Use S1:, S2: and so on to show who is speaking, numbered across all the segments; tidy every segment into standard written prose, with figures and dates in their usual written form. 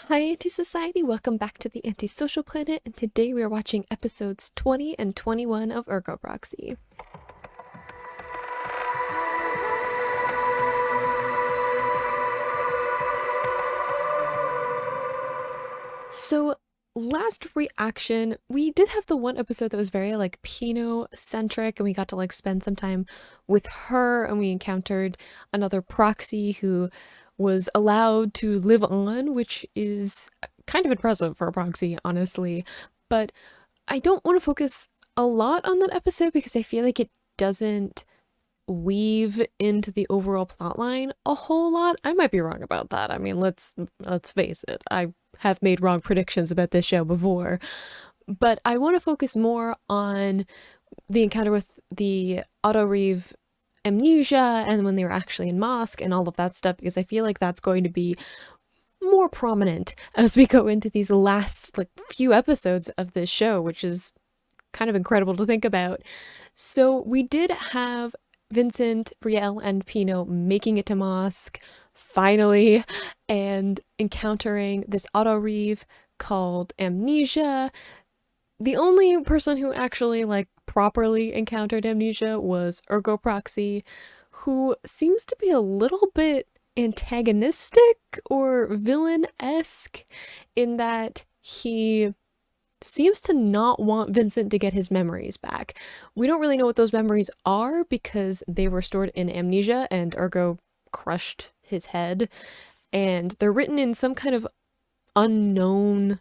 S1: Hi, Anti-Society! Welcome back to the Antisocial Planet, and today we are watching episodes 20 and 21 of Ergo Proxy. So, last reaction, we did have the one episode that was very, Pinot-centric, and we got to, spend some time with her, and we encountered another proxy who was allowed to live on, which is kind of impressive for a proxy, honestly. But I don't want to focus a lot on that episode because I feel like it doesn't weave into the overall plotline a whole lot. I might be wrong about that. I mean, let's face it. I have made wrong predictions about this show before. But I want to focus more on the encounter with the Auto-Reeve amnesia and when they were actually in mosque and all of that stuff, because I feel like that's going to be more prominent as we go into these last few episodes of this show, which is kind of incredible to think about. So we did have Vincent, Brielle, and Pino making it to mosque finally and encountering this Auto-Reeve called Amnesia. The only person who actually properly encountered amnesia was Ergo Proxy, who seems to be a little bit antagonistic or villain-esque in that he seems to not want Vincent to get his memories back. We don't really know what those memories are because they were stored in amnesia and Ergo crushed his head, and they're written in some kind of unknown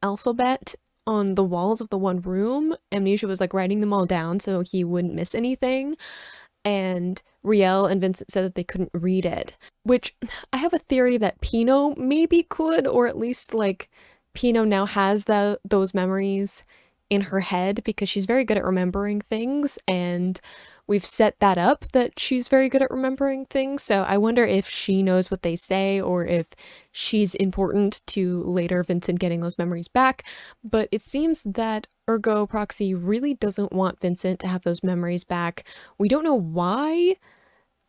S1: alphabet on the walls of the one room. Amnesia was writing them all down so he wouldn't miss anything, and Riel and Vincent said that they couldn't read it, which I have a theory that Pino maybe could, or at least Pino now has those memories in her head because she's very good at remembering things, and we've set that up that she's very good at remembering things. So I wonder if she knows what they say or if she's important to later Vincent getting those memories back. But it seems that Ergo Proxy really doesn't want Vincent to have those memories back. We don't know why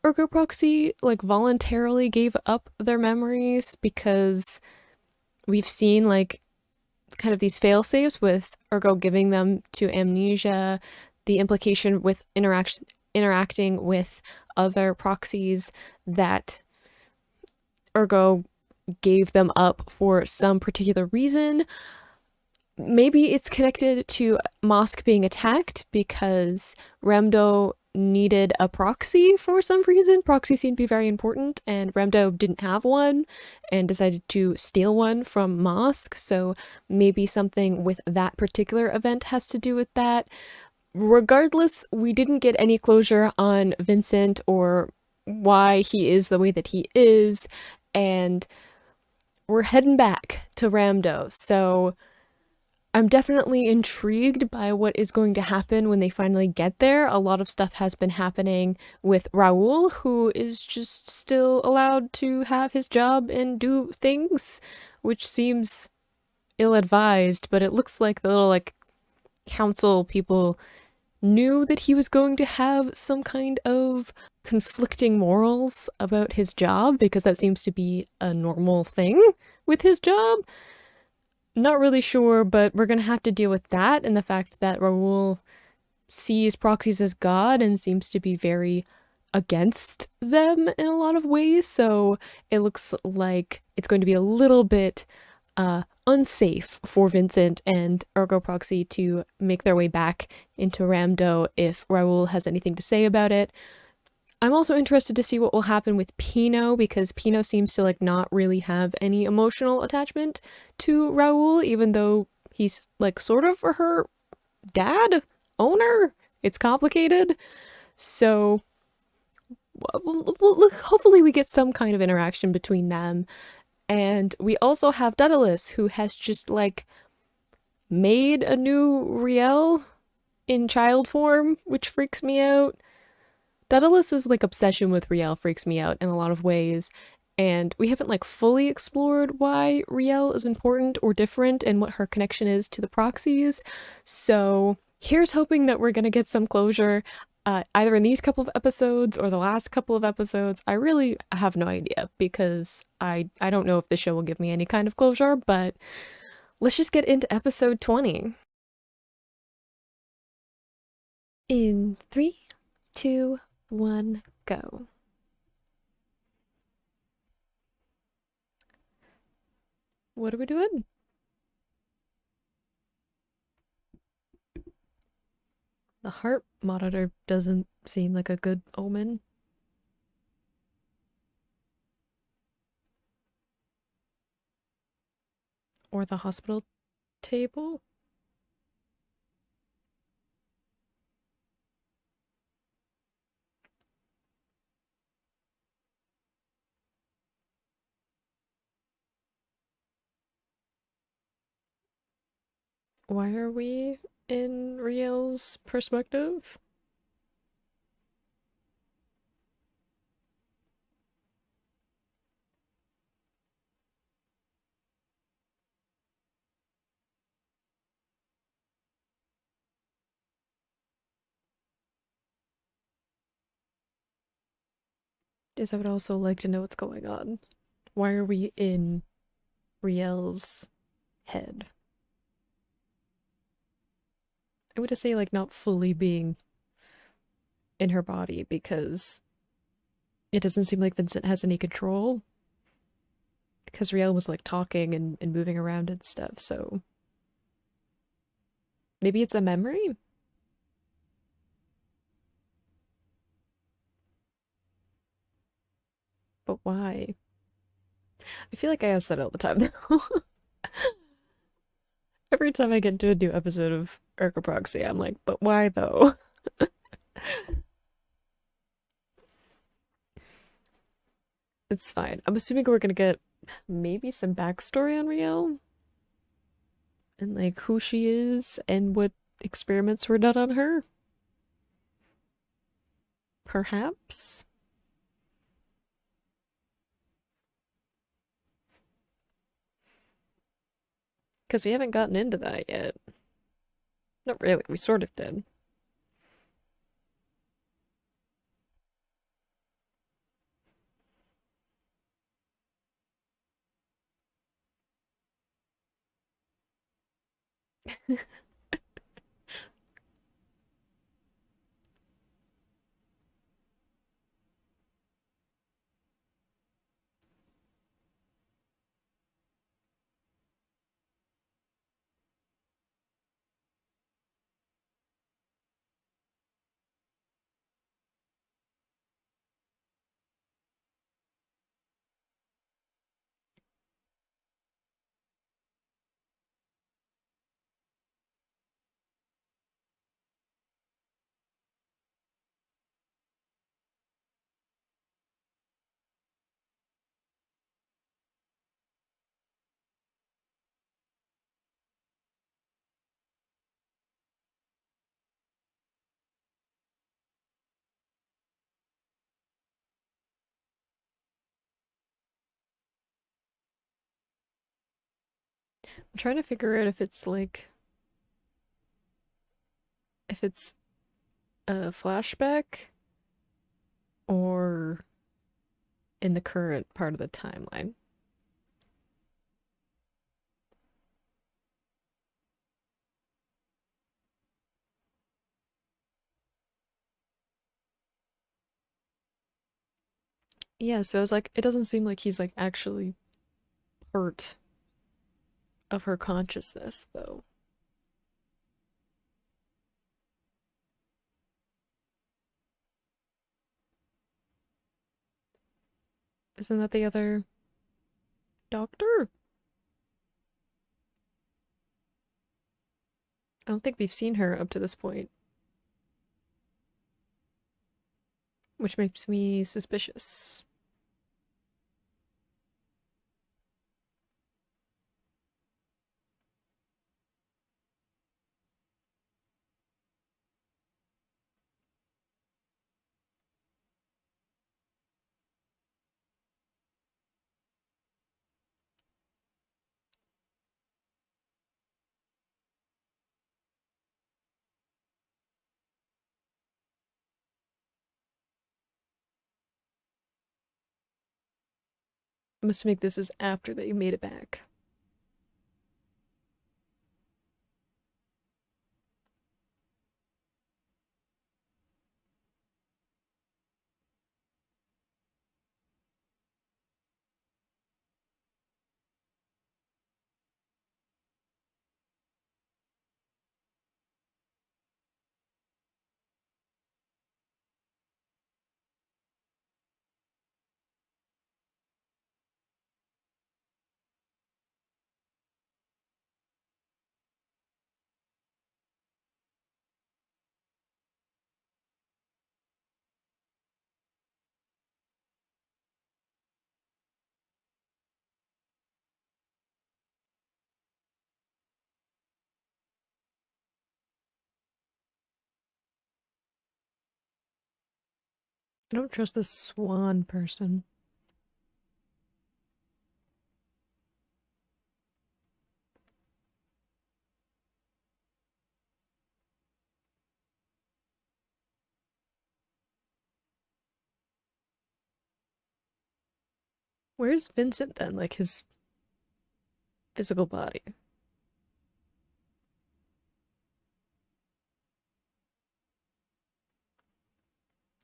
S1: Ergo Proxy voluntarily gave up their memories, because we've seen kind of these fail-safes with Ergo giving them to amnesia, the implication with interacting with other proxies that Ergo gave them up for some particular reason. Maybe it's connected to Mosque being attacked because Remdo needed a proxy for some reason. Proxies seem to be very important, and Remdo didn't have one and decided to steal one from Mosque, so maybe something with that particular event has to do with that. Regardless, we didn't get any closure on Vincent or why he is the way that he is, and we're heading back to Ramdo, so I'm definitely intrigued by what is going to happen when they finally get there. A lot of stuff has been happening with Raoul, who is just still allowed to have his job and do things, which seems ill-advised, but it looks like the little council people knew that he was going to have some kind of conflicting morals about his job, because that seems to be a normal thing with his job. Not really sure, but we're gonna have to deal with that and the fact that Raoul sees proxies as God and seems to be very against them in a lot of ways, so it looks like it's going to be a little bit unsafe for Vincent and Ergo Proxy to make their way back into Ramdo if Raoul has anything to say about it. I'm also interested to see what will happen with Pino, because Pino seems to not really have any emotional attachment to Raoul, even though he's sort of her dad, owner. It's complicated. So hopefully we get some kind of interaction between them. And we also have Daedalus, who has just made a new Riel in child form, which freaks me out. Daedalus's obsession with Riel freaks me out in a lot of ways, and we haven't fully explored why Riel is important or different and what her connection is to the proxies, so here's hoping that we're gonna get some closure. either in these couple of episodes or the last couple of episodes. I really have no idea because I don't know if the show will give me any kind of closure, but let's just get into episode 20. In three, two, one, go. What are we doing? The heart monitor doesn't seem like a good omen. Or the hospital table? Why are we in Riel's perspective? Yes, I would also like to know what's going on. Why are we in Riel's head? I would just say, like, not fully being in her body because it doesn't seem like Vincent has any control. Because Riel was, like, talking and moving around and stuff, so maybe it's a memory? But why? I feel like I ask that all the time, though. Every time I get to a new episode of Ergo Proxy, I'm like, but why though? It's fine. I'm assuming we're gonna get maybe some backstory on Riel and like who she is and what experiments were done on her. Perhaps? Because we haven't gotten into that yet. Not really, we sort of did. I'm trying to figure out if it's a flashback or in the current part of the timeline. Yeah, so I was like, it doesn't seem like he's like actually part of her consciousness, though. Isn't that the other doctor? I don't think we've seen her up to this point, which makes me suspicious. I'm assuming this is after they made it back. I don't trust this swan person. Where's Vincent then? Like his physical body.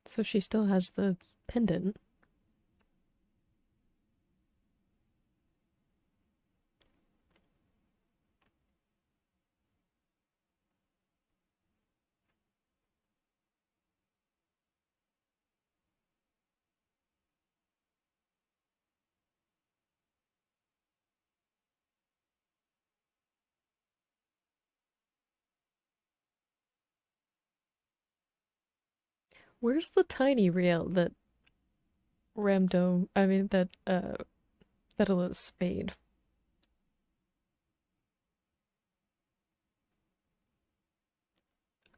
S1: So she still has the pendant. Where's the tiny rail that Daedalus made?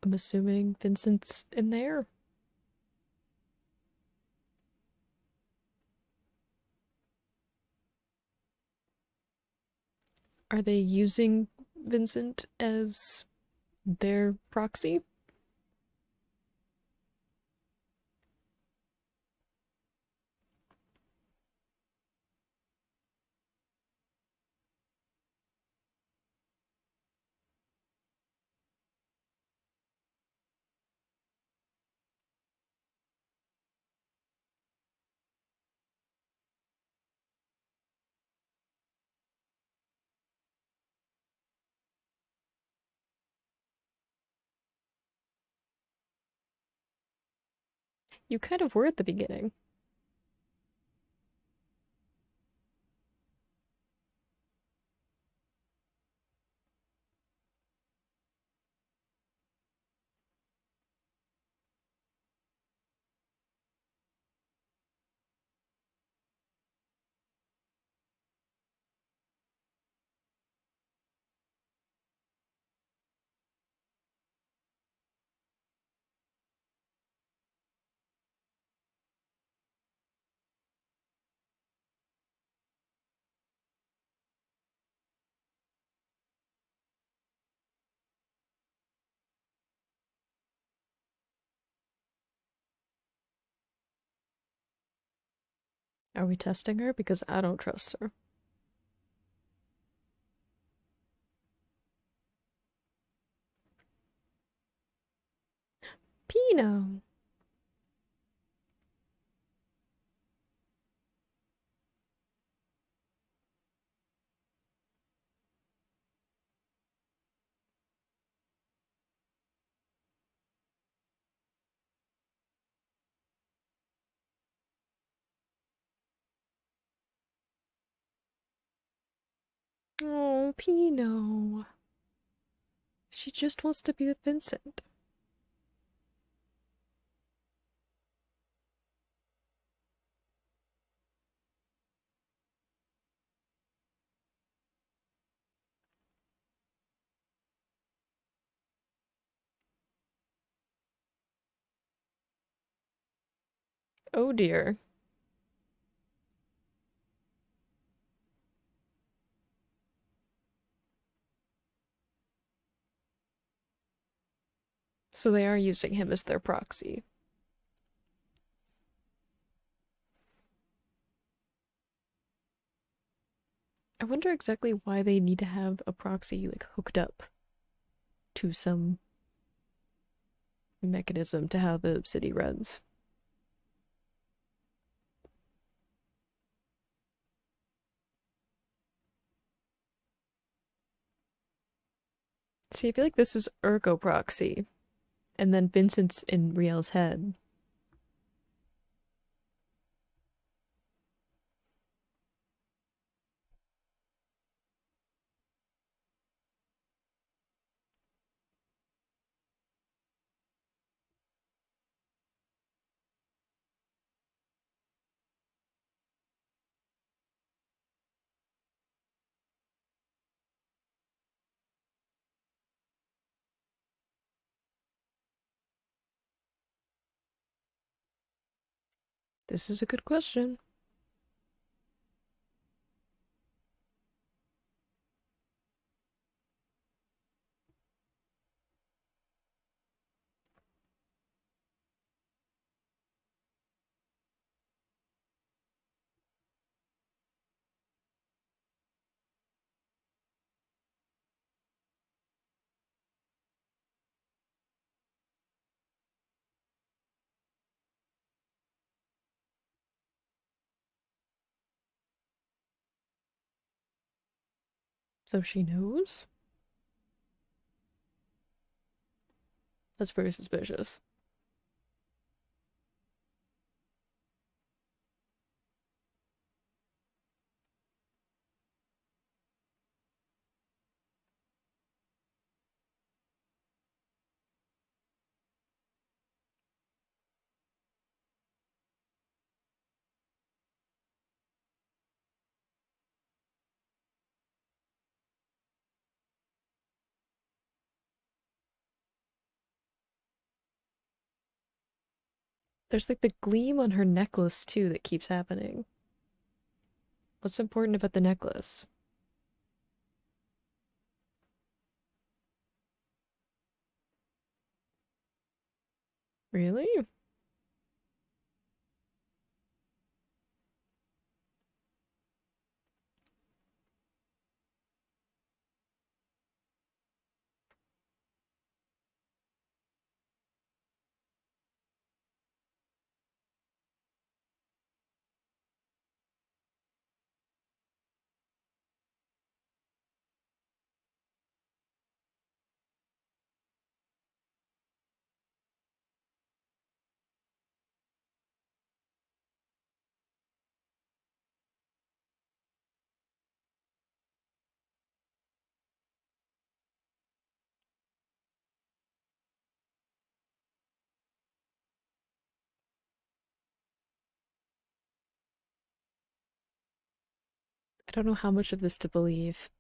S1: I'm assuming Vincent's in there. Are they using Vincent as their proxy? You kind of were at the beginning. Are we testing her? Because I don't trust her. Pino. Oh, Pino. She just wants to be with Vincent. Oh dear. So they are using him as their proxy. I wonder exactly why they need to have a proxy like hooked up to some mechanism to how the city runs. See, I feel like this is Ergo Proxy, and then Vincent's in Riel's head. This is a good question. So she knows? That's very suspicious. There's like the gleam on her necklace too that keeps happening. What's important about the necklace? Really? I don't know how much of this to believe.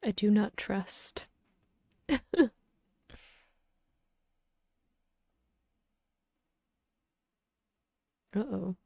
S1: I do not trust. Uh-oh.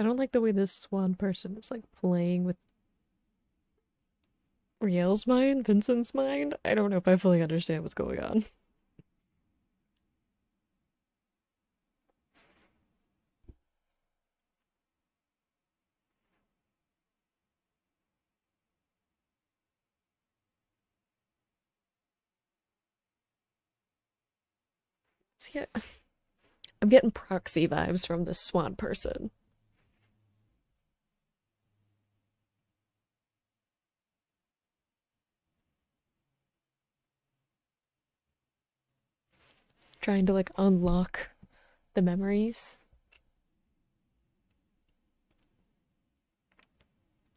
S1: I don't like the way this swan person is like playing with Riel's mind, Vincent's mind. I don't know if I fully understand what's going on. So yeah, I'm getting proxy vibes from this swan person. Trying to like unlock the memories.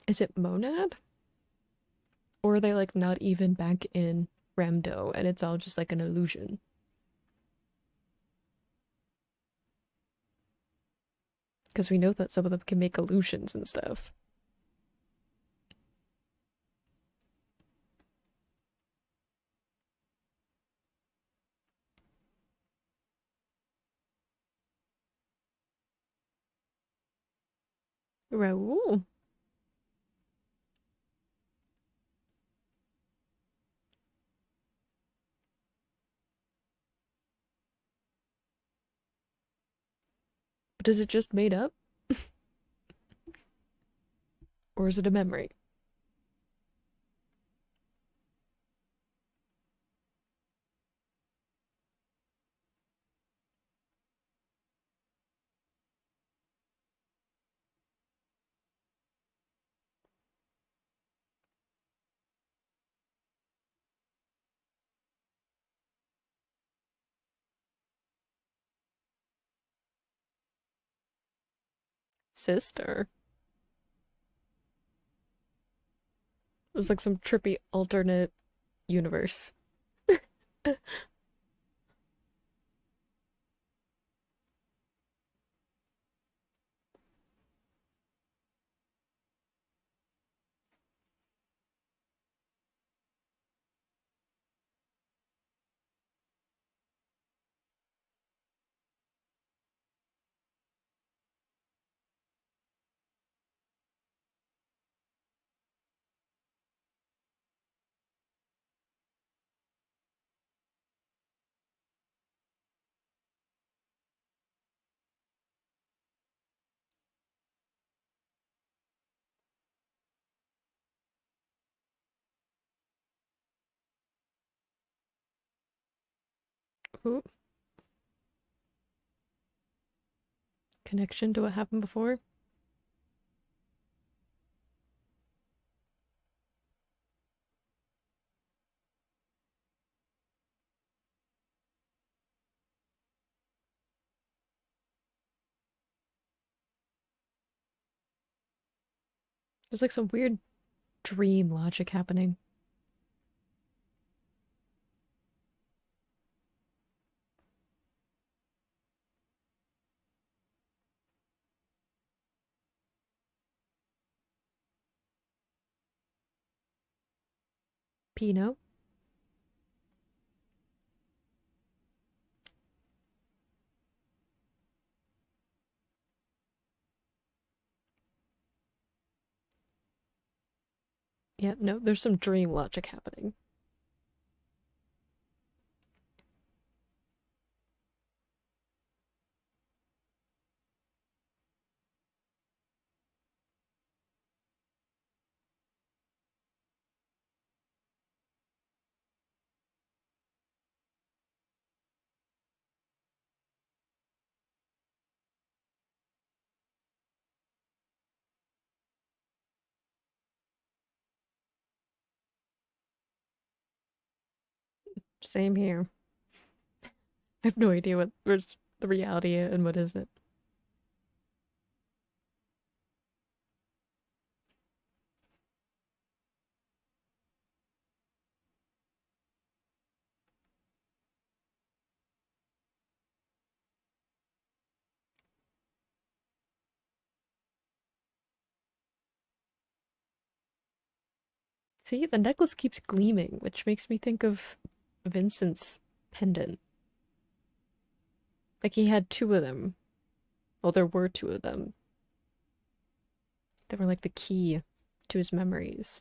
S1: Is it Monad? Or are they like not even back in Ramdo and it's all just like an illusion? Because we know that some of them can make illusions and stuff. Raoul. But is it just made up? Or is it a memory? Sister. It was like some trippy alternate universe. Ooh, connection to what happened before? There's like some weird dream logic happening. Pino? Yeah, no, there's some dream logic happening. Same here. I have no idea what where's the reality and what isn't. See, the necklace keeps gleaming, which makes me think of Vincent's pendant. Like he had two of them. Well, there were two of them. that were like the key to his memories.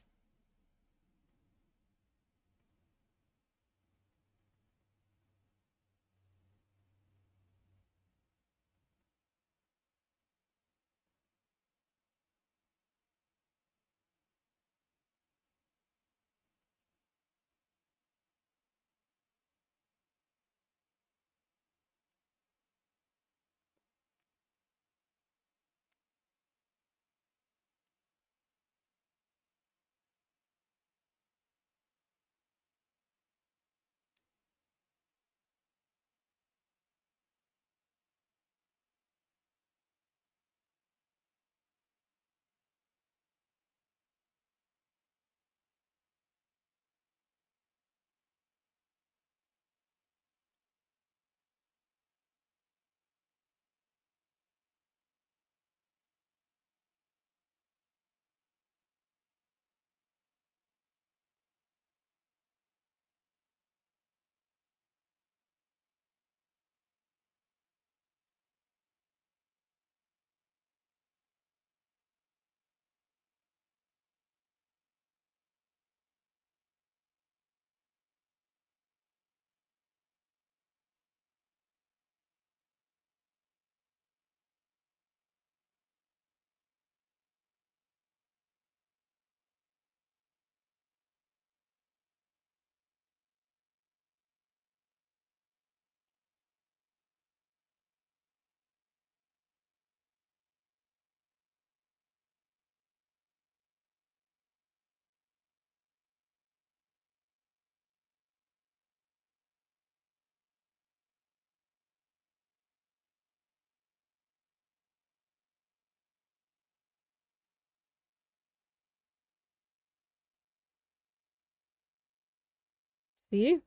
S1: See?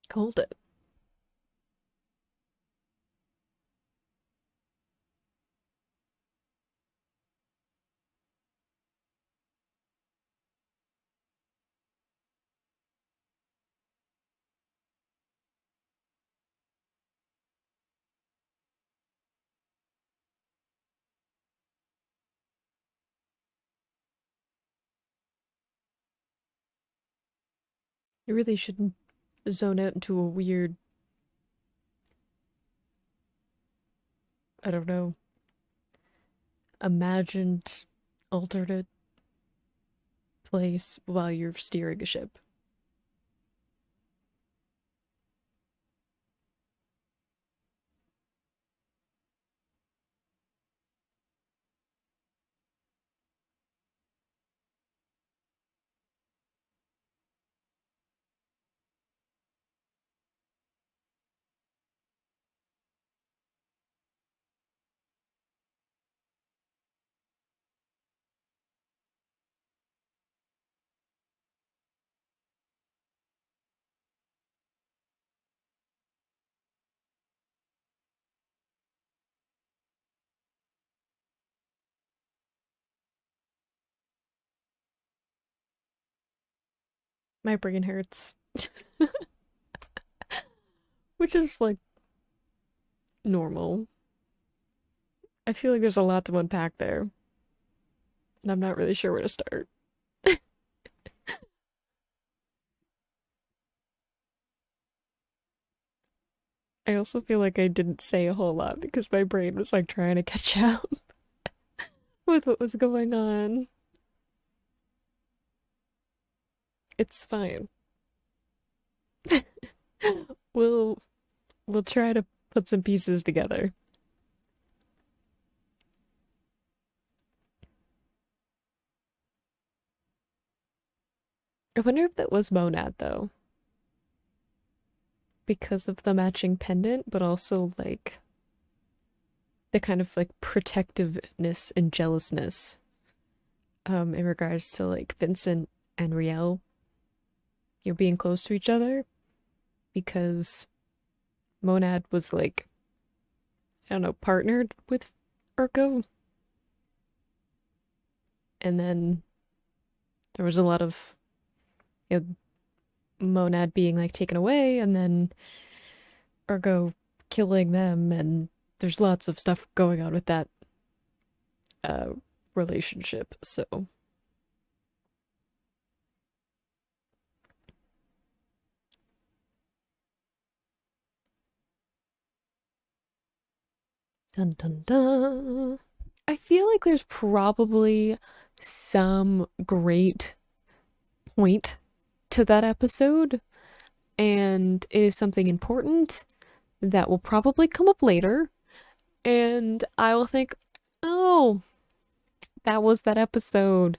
S1: Called it. You really shouldn't zone out into a weird, I don't know, imagined alternate place while you're steering a ship. My brain hurts. Which is like normal. I feel like there's a lot to unpack there, and I'm not really sure where to start. I also feel like I didn't say a whole lot because my brain was like trying to catch up with what was going on. It's fine. We'll we'll try to put some pieces together. I wonder if that was Monad though, because of the matching pendant, but also like the kind of like protectiveness and jealousness in regards to like Vincent and Riel, you know, being close to each other because Monad was like, I don't know, partnered with Ergo, and then there was a lot of, you know, monad being like taken away and then Ergo killing them, and there's lots of stuff going on with that uh relationship. So dun dun dun. I feel like there's probably some great point to that episode, and it is something important that will probably come up later. And I will think, oh, that was that episode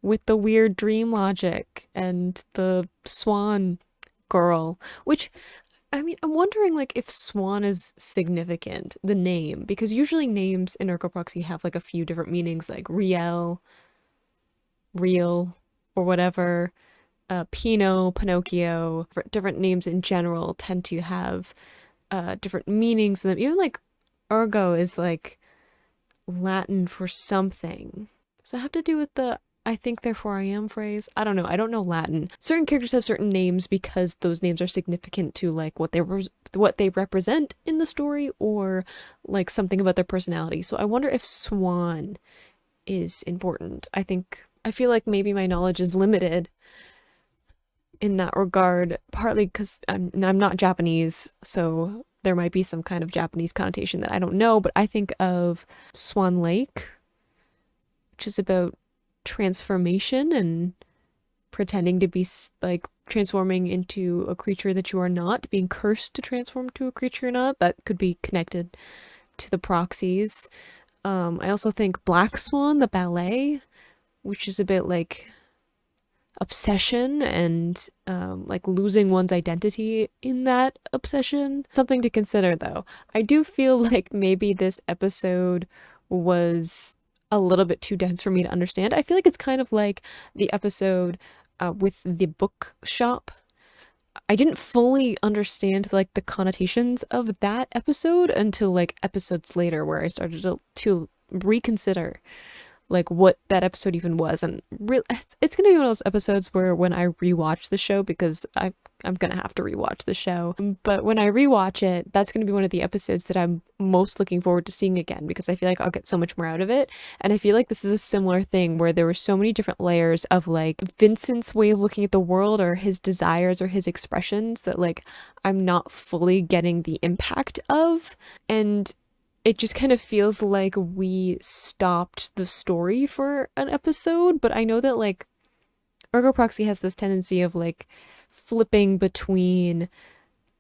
S1: with the weird dream logic and the swan girl, which I mean, I'm wondering like if Swan is significant, the name, because usually names in Ergo Proxy have like a few different meanings, like Riel, real, or whatever. Pino, Pinocchio, different names in general tend to have different meanings in them. Even like Ergo is like Latin for something. Does that have to do with the I think therefore I am phrase? I don't know. I don't know Latin. Certain characters have certain names because those names are significant to like what they represent in the story or like something about their personality. So I wonder if Swan is important. I feel like maybe my knowledge is limited in that regard, partly because I'm not Japanese, so there might be some kind of Japanese connotation that I don't know, but I think of Swan Lake, which is about transformation and pretending to be like transforming into a creature that you are not, being cursed to transform to a creature you're not. That could be connected to the proxies. I also think Black Swan, the ballet, which is a bit like obsession and like losing one's identity in that obsession. Something to consider though. I do feel like maybe this episode was a little bit too dense for me to understand. I feel like it's kind of like the episode with the bookshop. I didn't fully understand like the connotations of that episode until like episodes later where I started to reconsider like what that episode even was. And it's gonna be one of those episodes where when I rewatch the show, because I'm gonna have to rewatch the show, but when I rewatch it, that's gonna be one of the episodes that I'm most looking forward to seeing again, because I feel like I'll get so much more out of it. And I feel like this is a similar thing where there were so many different layers of like Vincent's way of looking at the world or his desires or his expressions that like I'm not fully getting the impact of. And it just kind of feels like we stopped the story for an episode, but I know that like Ergo Proxy has this tendency of like flipping between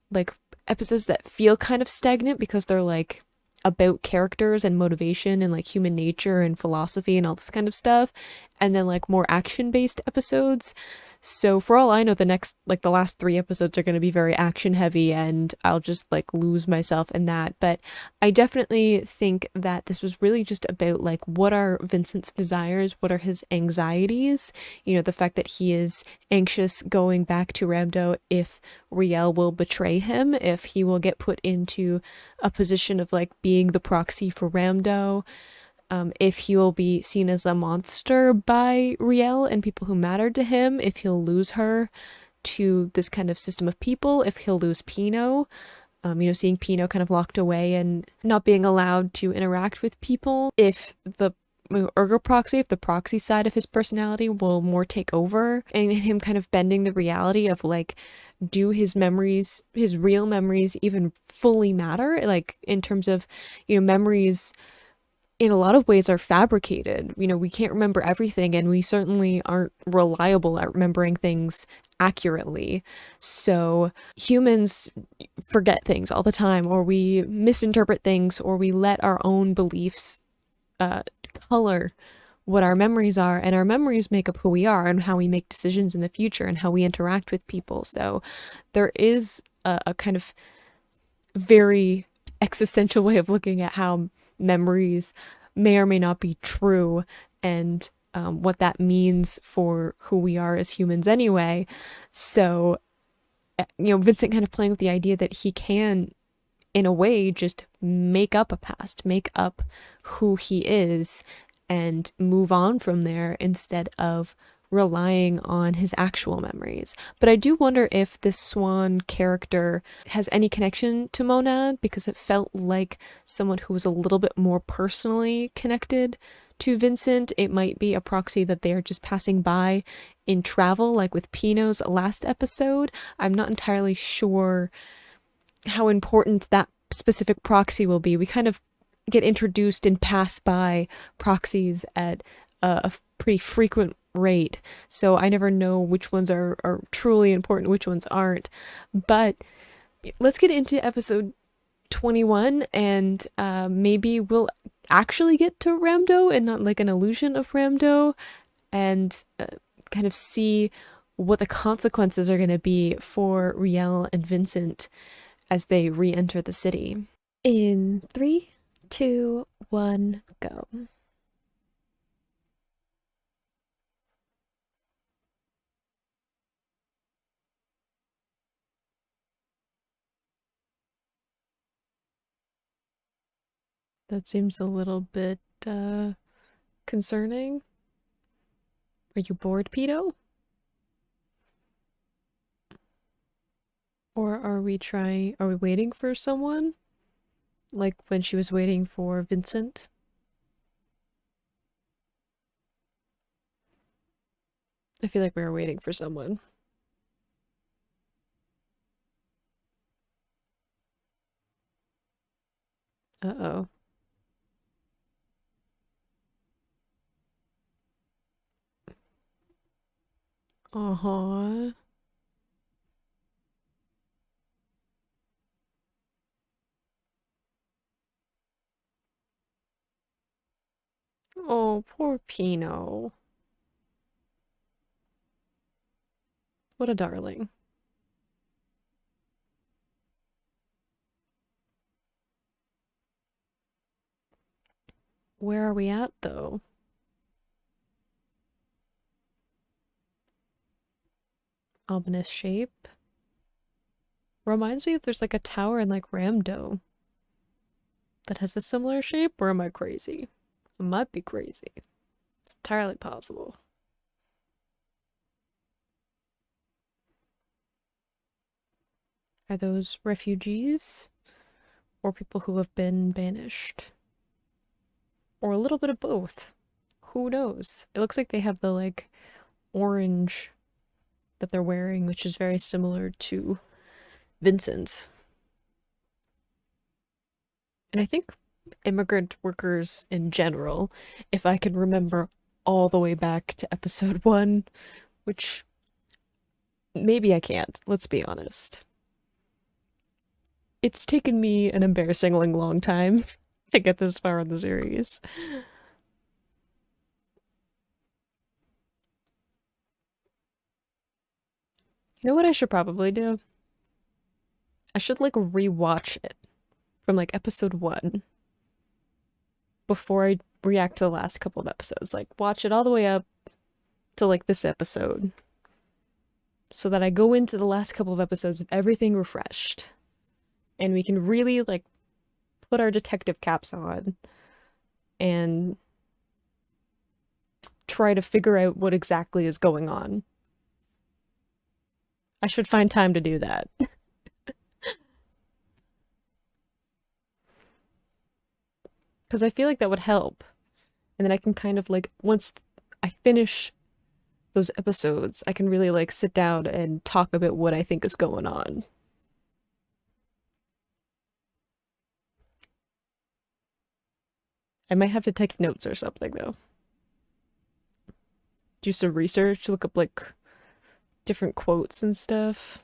S1: like episodes that feel kind of stagnant because they're like about characters and motivation and like human nature and philosophy and all this kind of stuff, and then like more action-based episodes. So for all I know, the last 3 episodes are going to be very action heavy and I'll just like lose myself in that. But I definitely think that this was really just about like what are Vincent's desires, what are his anxieties, the fact that he is anxious going back to Ramdo if Riel will betray him, if he will get put into a position of like being the proxy for Ramdo, if he will be seen as a monster by Riel and people who mattered to him, if he'll lose her to this kind of system of people, if he'll lose Pino, seeing Pino kind of locked away and not being allowed to interact with people, if the Ergo Proxy, if the proxy side of his personality will more take over, and him kind of bending the reality of like, do his memories, his real memories even fully matter? Like in terms of, memories in a lot of ways are fabricated. We can't remember everything, and we certainly aren't reliable at remembering things accurately. So humans forget things all the time, or we misinterpret things, or we let our own beliefs color what our memories are, and our memories make up who we are and how we make decisions in the future and how we interact with people. So there is a kind of very existential way of looking at how memories may or may not be true, and what that means for who we are as humans anyway. So, Vincent kind of playing with the idea that he can, in a way, just make up a past, make up who he is, and move on from there instead of relying on his actual memories. But I do wonder if this Swan character has any connection to Monad, because it felt like someone who was a little bit more personally connected to Vincent. It might be a proxy that they are just passing by in travel, like with Pino's last episode. I'm not entirely sure how important that specific proxy will be. We kind of get introduced and pass by proxies at a pretty frequent rate, so I never know which ones are truly important, which ones aren't. But let's get into episode 21, and maybe we'll actually get to Ramdo and not like an illusion of Ramdo, and kind of see what the consequences are going to be for Riel and Vincent as they re-enter the city. In three, two, one, go. That seems a little bit concerning. Are you bored, Peto? Or are we waiting for someone? Like when she was waiting for Vincent? I feel like we were waiting for someone. Uh-oh. Uh-huh. Oh, poor Pino. What a darling. Where are we at, though? Ominous shape. Reminds me if there's like a tower in like Ramdo that has a similar shape, or am I crazy? I might be crazy. It's entirely possible. Are those refugees? Or people who have been banished? Or a little bit of both? Who knows? It looks like they have the like orange that they're wearing, which is very similar to Vincent's. And I think immigrant workers in general, if I can remember all the way back to episode 1, which maybe I can't, let's be honest. It's taken me an embarrassingly long time to get this far in the series. You know what I should probably do? I should like rewatch it from like episode 1 before I react to the last couple of episodes. Like watch it all the way up to like this episode so that I go into the last couple of episodes with everything refreshed and we can really like put our detective caps on and try to figure out what exactly is going on. I should find time to do that because I feel like that would help. And then I can kind of like, once I finish those episodes, I can really like sit down and talk about what I think is going on. I might have to take notes or something though. Do some research, look up like different quotes and stuff.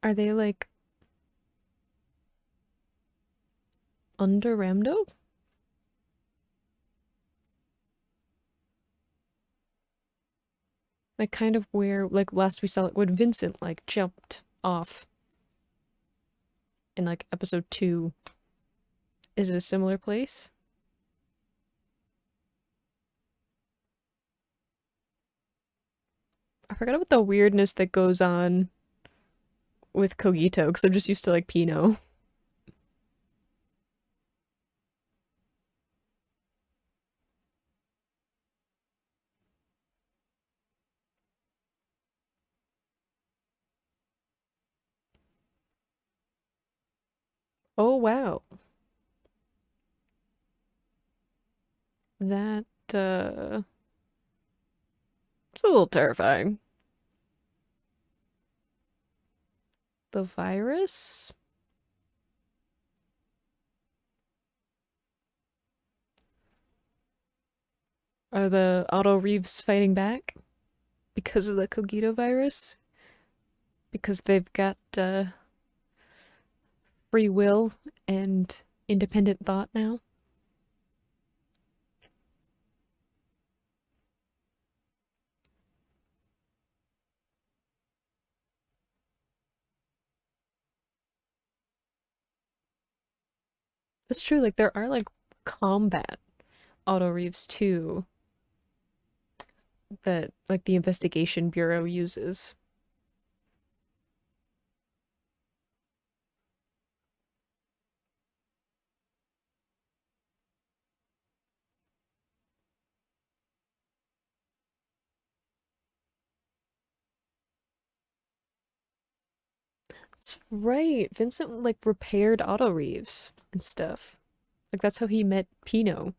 S1: Are they like under Ramdo? Like kind of where like last we saw like when Vincent like jumped off in like episode 2. Is it a similar place? I forgot about the weirdness that goes on with Cogito because I'm just used to like Pinot. Oh wow. That it's a little terrifying. The virus? Are the auto reefs fighting back because of the Cogito virus? Because they've got free will and independent thought now? That's true, like there are like combat auto reefs too that like the investigation bureau uses. That's right. Vincent like repaired auto reefs and stuff. Like that's how he met Pinot.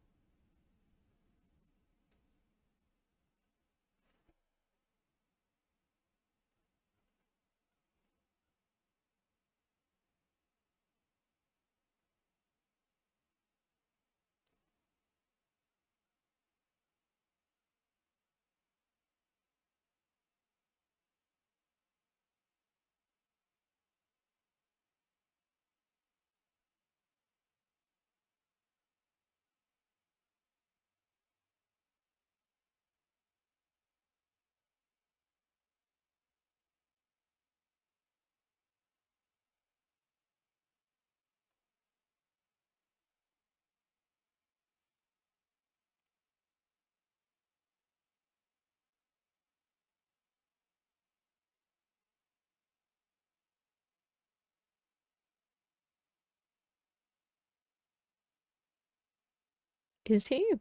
S1: Is he?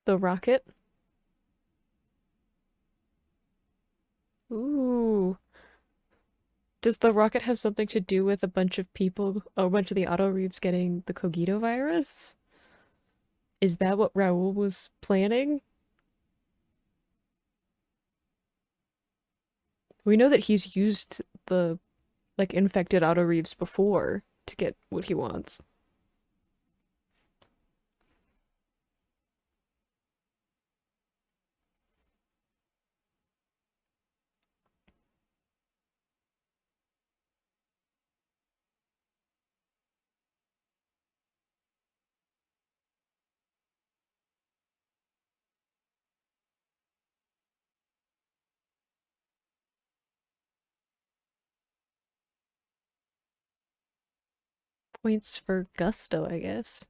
S1: The rocket? Ooh. Does the rocket have something to do with a bunch of people, a bunch of the auto reefs getting the Cogito virus? Is that what Raoul was planning? We know that he's used the like infected auto reefs before to get what he wants. Points for gusto, I guess.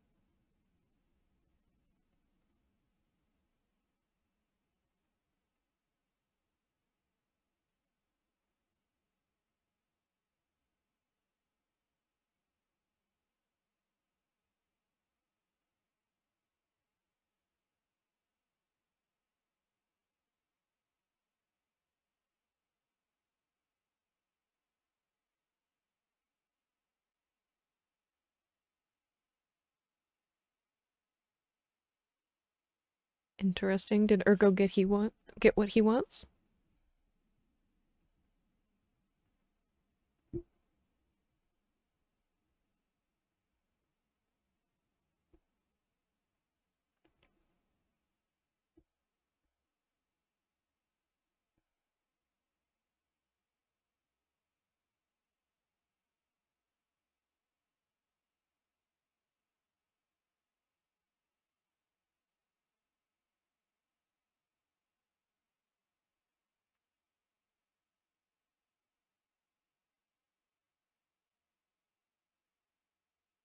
S1: Interesting. Did Ergo get what he wants?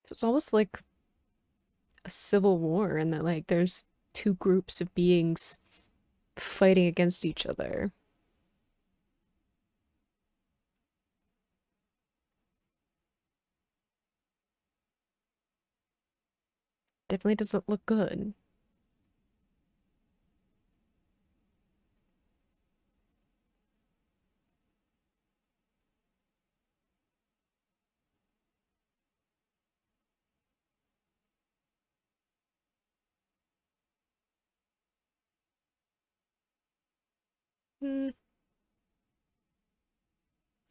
S1: So it's almost like a civil war and that like there's two groups of beings fighting against each other. Definitely doesn't look good. Hmm,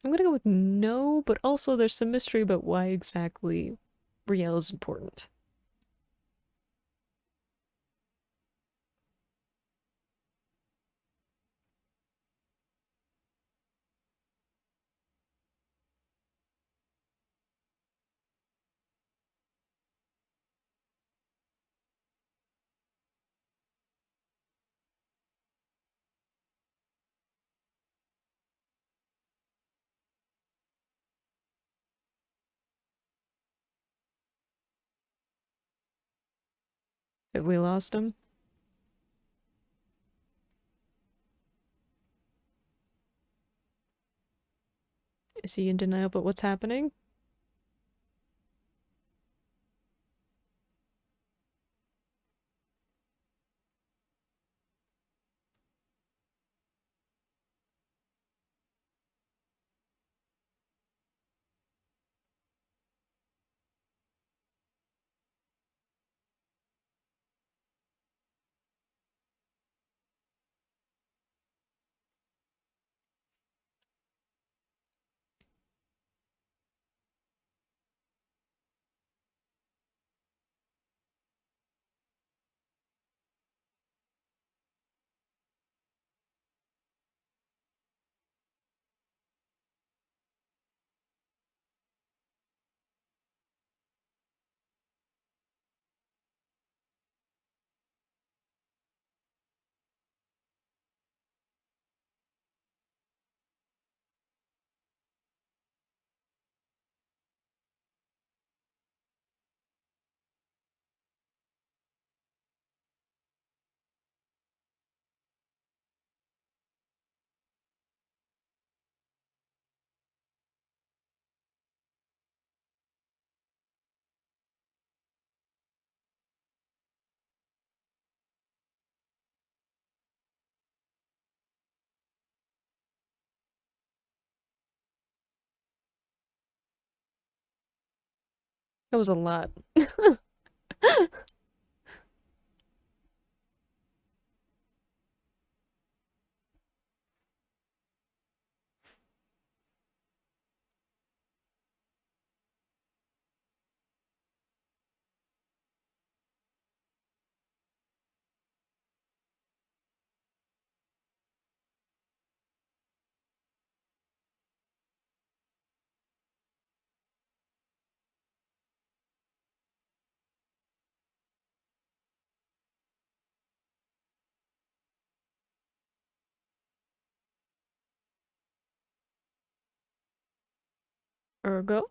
S1: I'm gonna go with no, but also there's some mystery about why exactly Riel is important. Have we lost him? Is he in denial about what's happening? That was a lot. Ergo?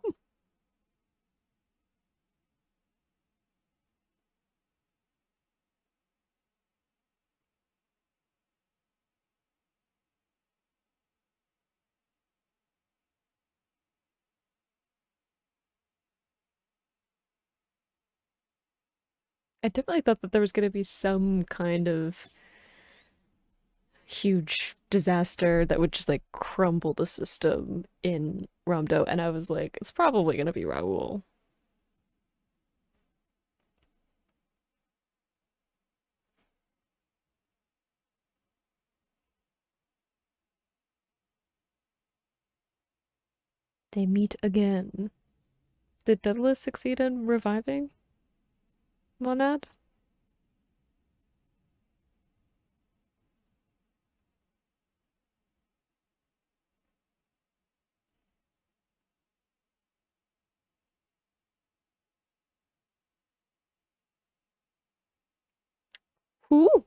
S1: I definitely thought that there was gonna be some kind of huge disaster that would just like crumble the system in Ramdo, and I was like, it's probably gonna be Raoul. They meet again. Did Daedalus succeed in reviving Monad? Who?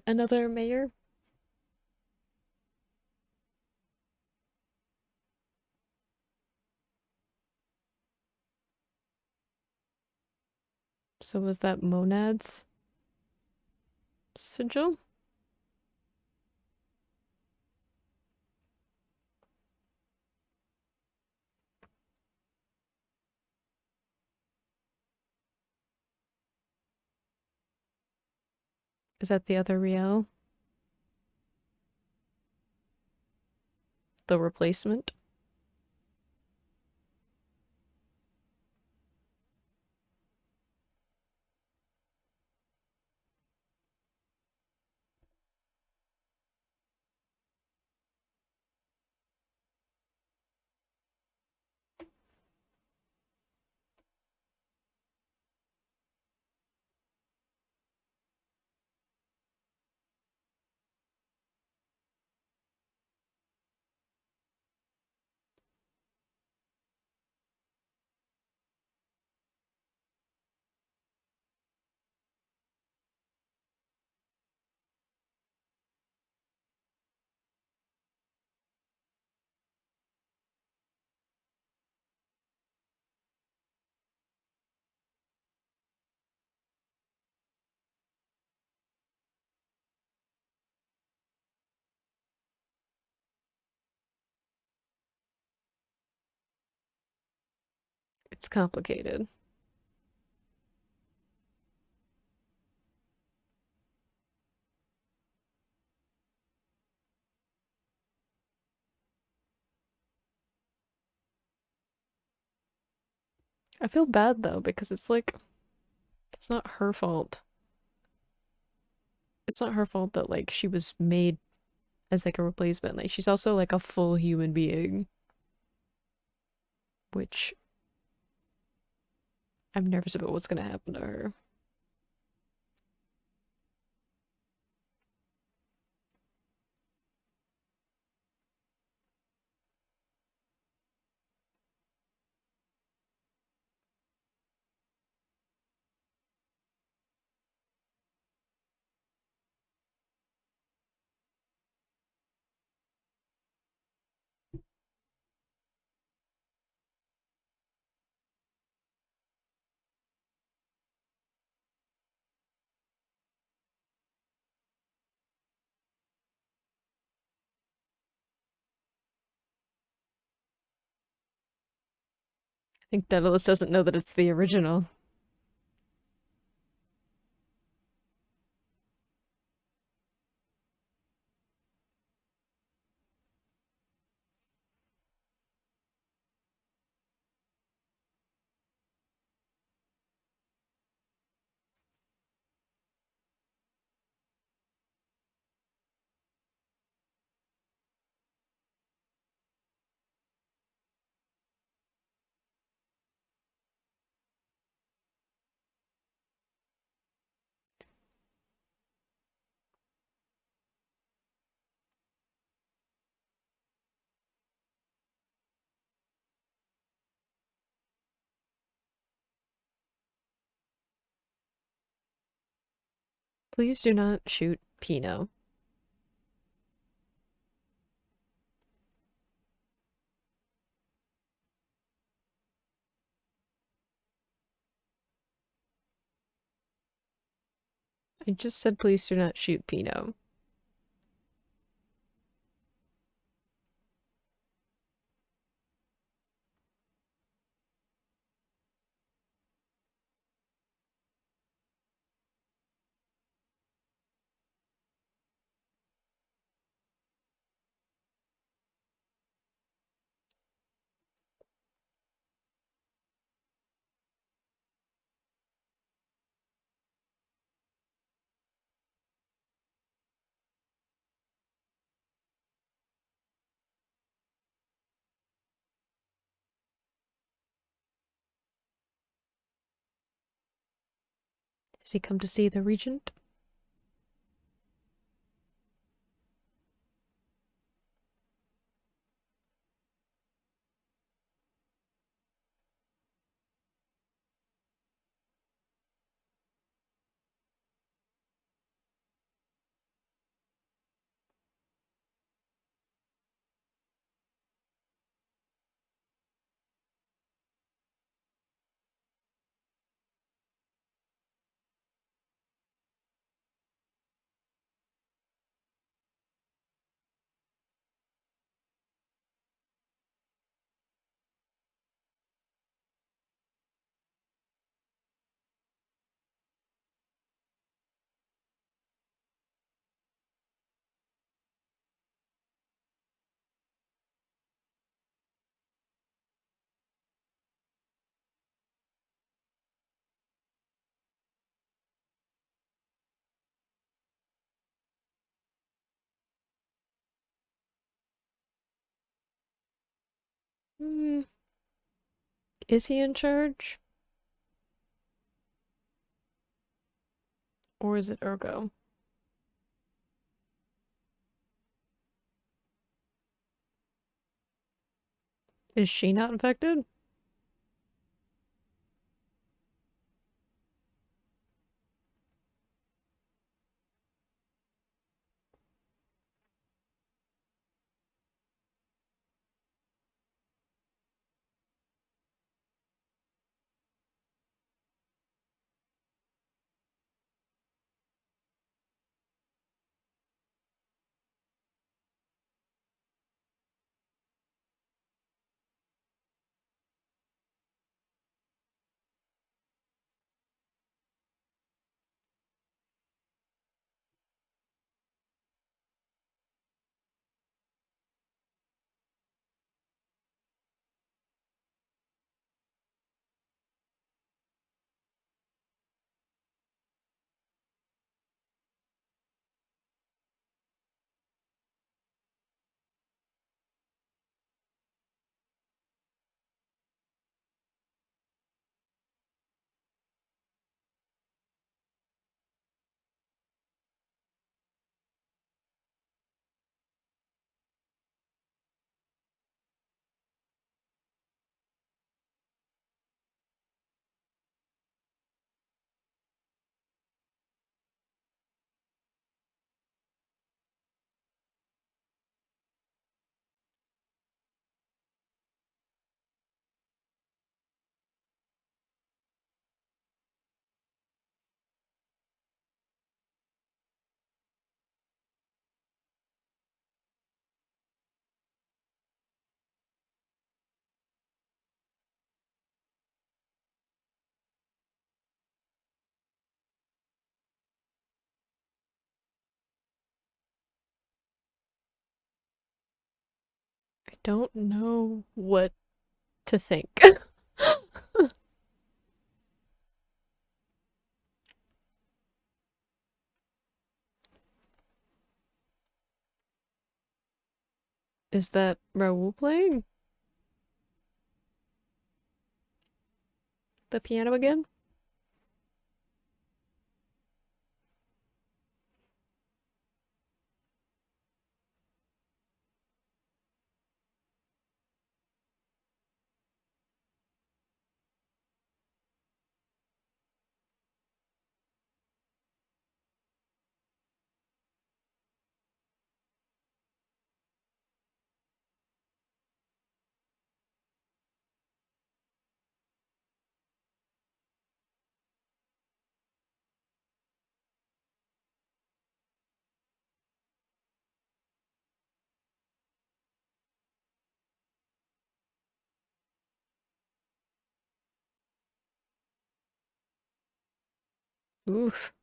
S1: Another mayor? So was that Monad's sigil? Is that the other Riel? The replacement? It's complicated. I feel bad though because it's like it's not her fault. It's not her fault that like she was made as like a replacement. Like she's also like a full human being, which I'm nervous about what's gonna happen to her. I think Daedalus doesn't know that it's the original. Please do not shoot Pino. I just said please do not shoot Pino. Has he come to see the regent? Hmm, is he in charge? Or is it Ergo? Is she not infected? I don't know what to think. Is that Raoul playing the piano again? Oof.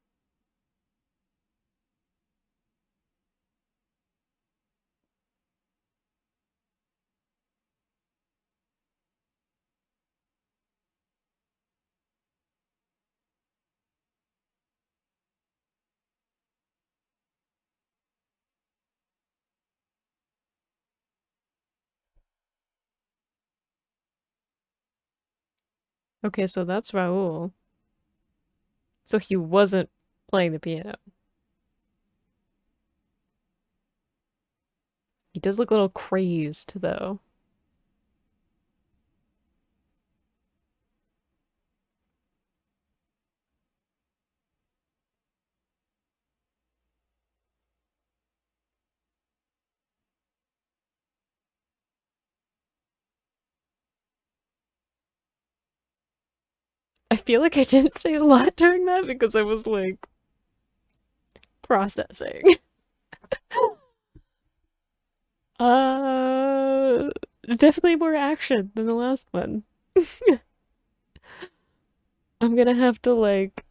S1: Okay, so that's Raoul. So he wasn't playing the piano. He does look a little crazed, though. I feel like I didn't say a lot during that because I was like processing. Uh, Definitely more action than the last one. I'm gonna have to like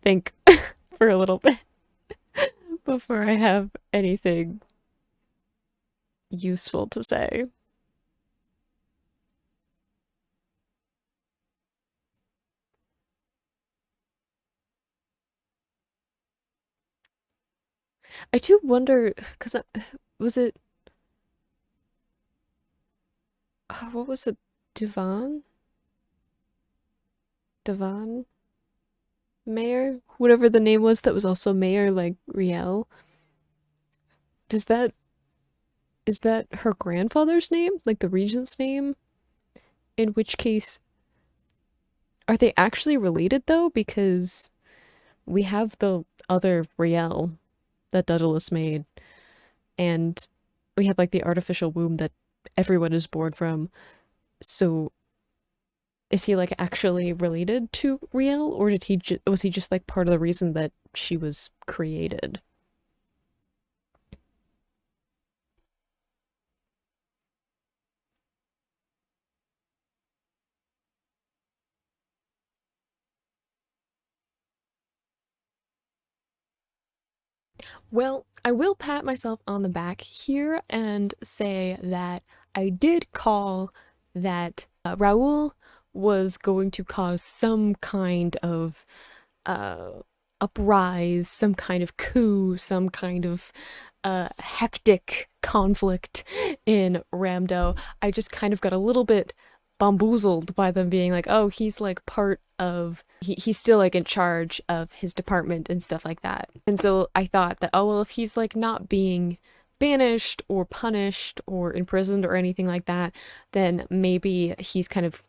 S1: think for a little bit before I have anything useful to say. I do wonder because was it? what was it? Divan? Divan? Mayor? Whatever the name was that was also Mayor, like Riel. Does that is that her grandfather's name? Like the regent's name? In which case, are they actually related though? Because we have the other Riel that Daedalus made, and we have like the artificial womb that everyone is born from. So is he like actually related to Riel, or did was he just like part of the reason that she was created? Well, I will pat myself on the back here and say that I did call that Raoul was going to cause some kind of uh, uprise, some kind of coup, some kind of hectic conflict in Ramdo. I just kind of got a little bit bamboozled by them being like, oh, he's like part of he's still like in charge of his department and stuff like that. And so I thought that, oh well, if he's like not being banished or punished or imprisoned or anything like that, then maybe he's kind of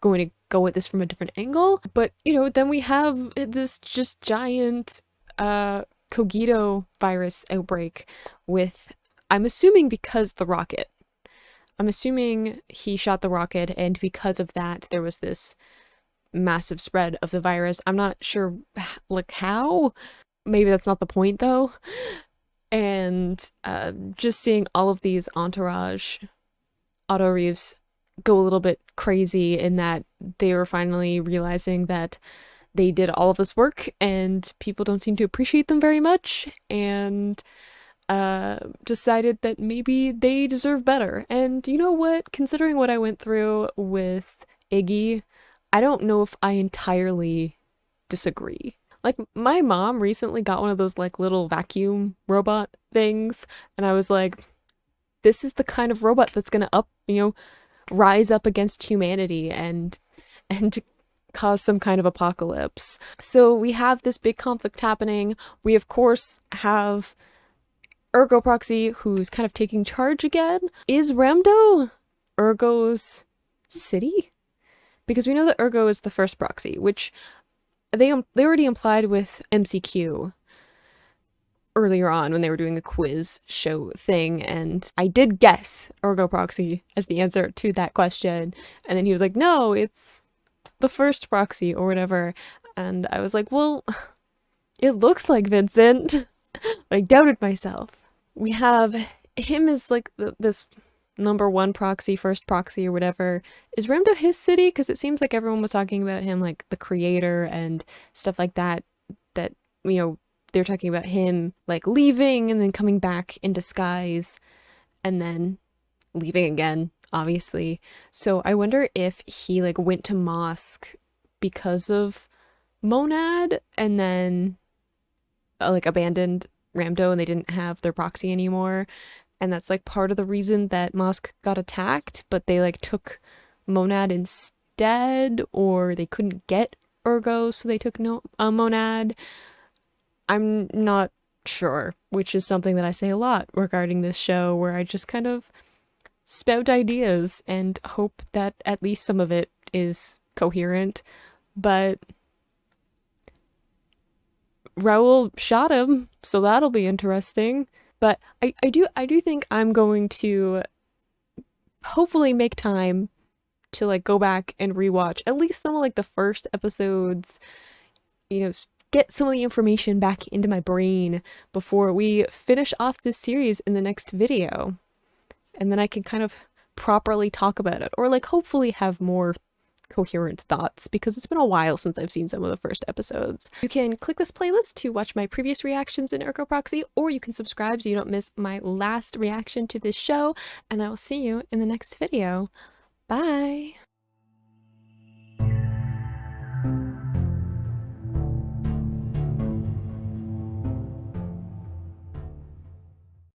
S1: going to go at this from a different angle. But then we have this just giant cogito virus outbreak with, I'm assuming because the rocket. I'm assuming he shot the rocket, and because of that, there was this massive spread of the virus. I'm not sure, like, how. Maybe that's not the point, though. And just seeing all of these entourage auto reefs go a little bit crazy in that they were finally realizing that they did all of this work and people don't seem to appreciate them very much, and decided that maybe they deserve better. And you know what? Considering what I went through with Iggy, I don't know if I entirely disagree. Like, my mom recently got one of those like little vacuum robot things, and I was like, this is the kind of robot that's gonna rise up against humanity and cause some kind of apocalypse. So we have this big conflict happening. We of course have Ergo Proxy, who's kind of taking charge again. Is Ramdo Ergo's city? Because we know that Ergo is the first proxy, which they already implied with MCQ earlier on when they were doing the quiz show thing, and I did guess Ergo Proxy as the answer to that question, and then he was like, no, it's the first proxy or whatever, and I was like, well, it looks like Vincent, but I doubted myself. We have him as like this number one proxy, first proxy or whatever. Is Ramdo his city? Because it seems like everyone was talking about him like the creator and stuff like that, that, they're talking about him like leaving and then coming back in disguise and then leaving again, obviously. So I wonder if he like went to mosque because of Monad and then like abandoned Ramdo and they didn't have their proxy anymore. And that's like part of the reason that Mosque got attacked, but they like took Monad instead, or they couldn't get Ergo, so they took no Monad. I'm not sure, which is something that I say a lot regarding this show, where I just kind of spout ideas and hope that at least some of it is coherent. But Raoul shot him, so that'll be interesting. But I do think I'm going to hopefully make time to like go back and rewatch at least some of like the first episodes, get some of the information back into my brain before we finish off this series in the next video. And then I can kind of properly talk about it, or like hopefully have more coherent thoughts, because it's been a while since I've seen some of the first episodes. You can click this playlist to watch my previous reactions in Ergo Proxy, or you can subscribe so you don't miss my last reaction to this show, and I will see you in the next video. Bye!